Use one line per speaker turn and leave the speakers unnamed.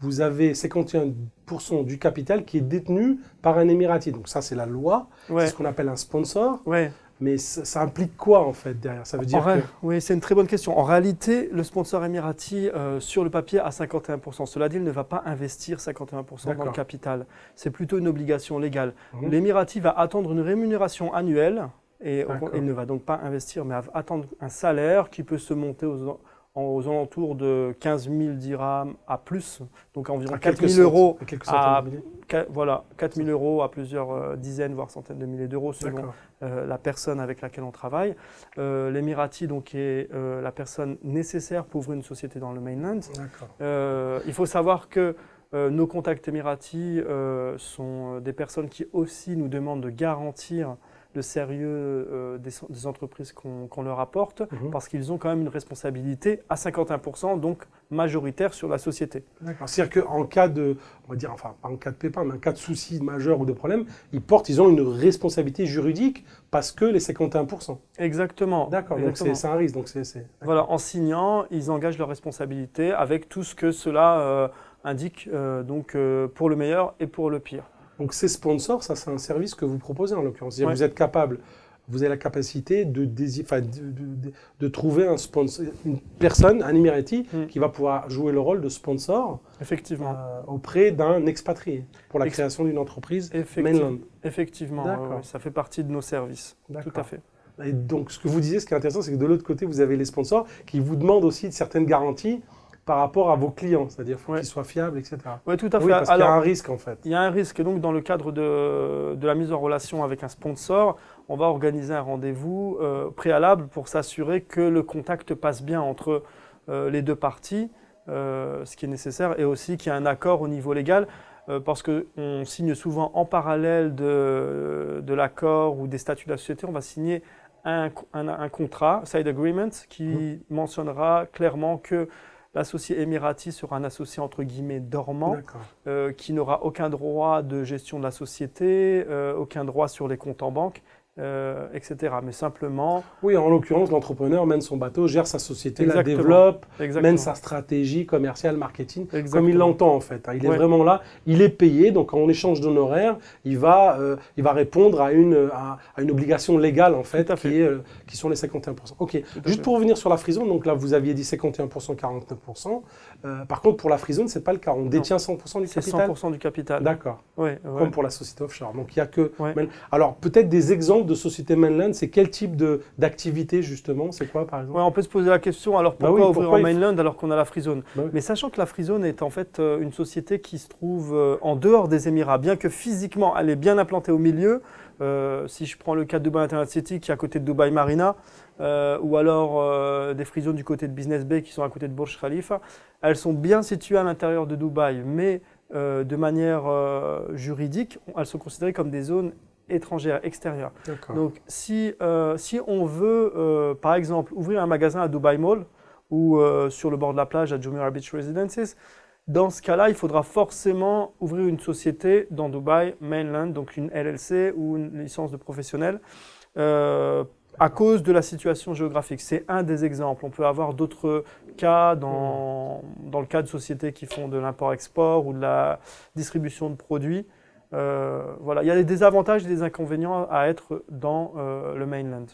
vous avez 51% du capital qui est détenu par un Émirati. Donc ça, c'est la loi,
Ouais.
c'est ce qu'on appelle un sponsor.
Ouais.
Mais ça implique quoi en fait derrière? Ça veut dire que...
Oui, c'est une très bonne question. En réalité, le sponsor Emirati, sur le papier, a 51%. Cela dit, il ne va pas investir 51% dans le capital. C'est plutôt une obligation légale. L'Emirati va attendre une rémunération annuelle et il ne va donc pas investir, mais attendre un salaire qui peut se monter aux alentours de 15 000 dirhams à plus, donc environ 4 000 euros. Voilà, 4 000 euros à plusieurs dizaines, voire centaines de milliers d'euros selon la personne avec laquelle on travaille. L'Emirati donc est la personne nécessaire pour ouvrir une société dans le mainland. Il faut savoir que nos contacts émiratis sont des personnes qui aussi nous demandent de garantir le sérieux des entreprises qu'on leur apporte, parce qu'ils ont quand même une responsabilité à 51%, donc majoritaire sur la société.
C'est-à-dire qu'en cas de, on va dire, enfin pas en cas de pépin, mais en cas de souci majeur ou de problème, ils ont une responsabilité juridique parce que les 51%.
Exactement.
D'accord, donc c'est un risque. Donc
voilà, en signant, ils engagent leur responsabilité avec tout ce que cela indique, donc pour le meilleur et pour le pire.
Donc ces sponsors, ça c'est un service que vous proposez en l'occurrence. Vous êtes capable, vous avez la capacité de trouver un sponsor, une personne, un Émirati, qui va pouvoir jouer le rôle de sponsor auprès d'un expatrié pour la création d'une entreprise mainland.
Effectivement, ça fait partie de nos services. Tout à fait.
Et donc ce que vous disiez, ce qui est intéressant, c'est que de l'autre côté, vous avez les sponsors qui vous demandent aussi certaines garanties par rapport à vos clients, c'est-à-dire qu'il faut qu'ils soient fiables, etc.
Oui, tout à fait.
Oui, parce qu'il y a un risque en fait.
Il y a un risque, et donc dans le cadre de la mise en relation avec un sponsor, on va organiser un rendez-vous préalable pour s'assurer que le contact passe bien entre les deux parties, ce qui est nécessaire, et aussi qu'il y a un accord au niveau légal, parce qu'on signe souvent en parallèle de l'accord ou des statuts de la société, on va signer un contrat, side agreement, qui mentionnera clairement que l'associé émirati sera un associé entre guillemets dormant, qui n'aura aucun droit de gestion de la société, aucun droit sur les comptes en banque, etc. Mais simplement...
Oui, en l'occurrence, l'entrepreneur mène son bateau, gère sa société, la développe, mène sa stratégie commerciale, marketing, comme il l'entend en fait. Il est vraiment là, il est payé, donc en échange d'honoraires, il va répondre à une obligation légale en fait, qui sont les 51%. Ok, juste pour revenir sur la free zone, donc là vous aviez dit 51%, 49%. Par contre, pour la free zone, ce n'est pas le cas, on détient 100% du capital.
100% du capital.
D'accord, comme pour la société offshore. Donc il n'y a que... Alors peut-être des exemples de sociétés mainland, c'est quel type d'activité justement? C'est quoi par exemple?
On peut se poser la question, alors pourquoi ouvrir en mainland alors qu'on a la free zone? Mais sachant que la free zone est en fait une société qui se trouve en dehors des Émirats, bien que physiquement elle est bien implantée au milieu. Si je prends le cas de Dubai Internet City qui est à côté de Dubai Marina, ou alors des free zones du côté de Business Bay qui sont à côté de Burj Khalifa, elles sont bien situées à l'intérieur de Dubaï, mais de manière juridique, elles sont considérées comme des zones étrangères, extérieures. Donc si on veut, par exemple, ouvrir un magasin à Dubai Mall ou sur le bord de la plage à Jumeirah Beach Residences, dans ce cas-là, il faudra forcément ouvrir une société dans Dubai Mainland, donc une LLC ou une licence de professionnel, à cause de la situation géographique. C'est un des exemples. On peut avoir d'autres cas dans le cas de sociétés qui font de l'import-export ou de la distribution de produits. Voilà. Il y a des avantages et des inconvénients à être dans le mainland.